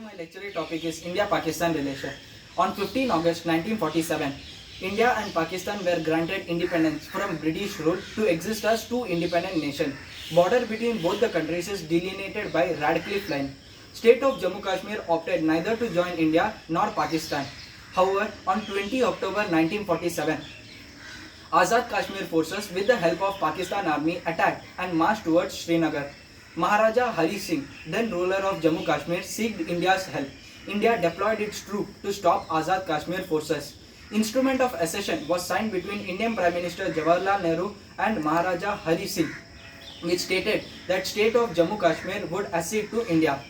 my lecture topic is India-Pakistan relation. On 15 August 1947, India and Pakistan were granted independence from British rule to exist as two independent nations. Border between both the countries is delineated by Radcliffe Line. State of Jammu Kashmir opted neither to join India nor Pakistan. However, on 20 October 1947, Azad Kashmir forces with the help of Pakistan army attacked and marched towards Srinagar. Maharaja Hari Singh, then ruler of Jammu Kashmir, sought India's help. India deployed its troops to stop Azad Kashmir forces. Instrument of accession was signed between Indian Prime Minister Jawaharlal Nehru and Maharaja Hari Singh, which stated that state of Jammu Kashmir would accede to India.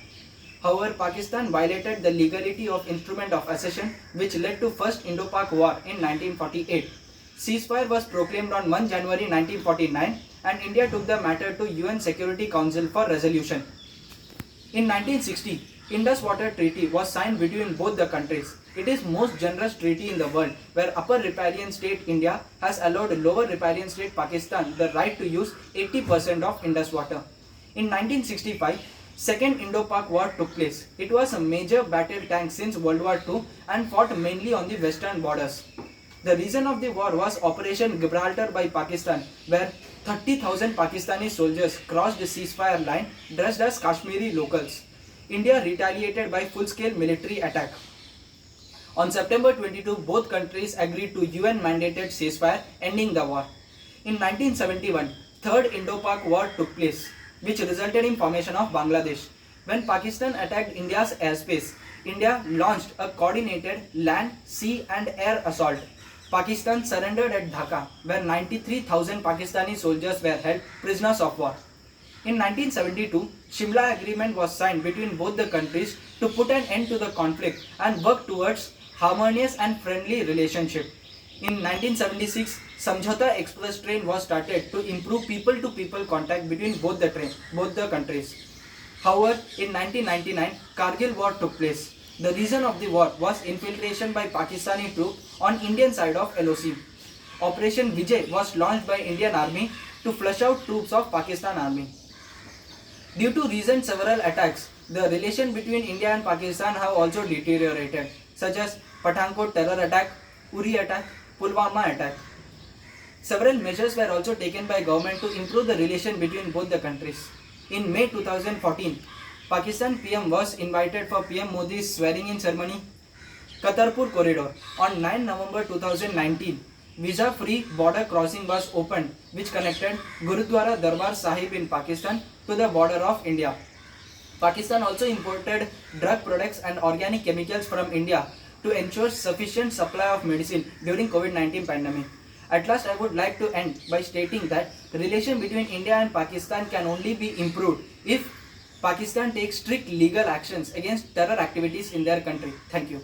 However, Pakistan violated the legality of instrument of accession, which led to First Indo-Pak War in 1948. Ceasefire was proclaimed on 1 January 1949 and India took the matter to UN Security Council for resolution. In 1960, Indus Water Treaty was signed between both the countries. It is most generous treaty in the world where upper riparian state India has allowed lower riparian state Pakistan the right to use 80% of Indus water. In 1965, Second Indo-Pak War took place. It was a major battle tank since World War II and fought mainly on the western borders. The reason of the war was Operation Gibraltar by Pakistan, where 30,000 Pakistani soldiers crossed the ceasefire line dressed as Kashmiri locals. India retaliated by full-scale military attack. On September 22, both countries agreed to UN-mandated ceasefire, ending the war. In 1971, Third Indo-Pak War took place, which resulted in formation of Bangladesh. When Pakistan attacked India's airspace, India launched a coordinated land, sea and air assault. Pakistan surrendered at Dhaka, where 93,000 Pakistani soldiers were held prisoners of war. In 1972, Shimla Agreement was signed between both the countries to put an end to the conflict and work towards harmonious and friendly relationship. In 1976, Samjhauta Express train was started to improve people-to-people contact between both the countries. However, in 1999, Kargil war took place. The reason of the war was infiltration by Pakistani troops on Indian side of LOC. Operation Vijay was launched by Indian Army to flush out troops of Pakistan Army. Due to recent several attacks, the relation between India and Pakistan have also deteriorated, such as Pathankot terror attack, Uri attack, Pulwama attack. Several measures were also taken by government to improve the relation between both the countries. In May 2014, Pakistan PM was invited for PM Modi's swearing-in ceremony. Kartarpur Corridor. On 9 November 2019, visa-free border crossing was opened, which connected Gurudwara Darbar Sahib in Pakistan to the border of India. Pakistan also imported drug products and organic chemicals from India to ensure sufficient supply of medicine during COVID-19 pandemic. At last, I would like to end by stating that the relation between India and Pakistan can only be improved if Pakistan takes strict legal actions against terror activities in their country. Thank you.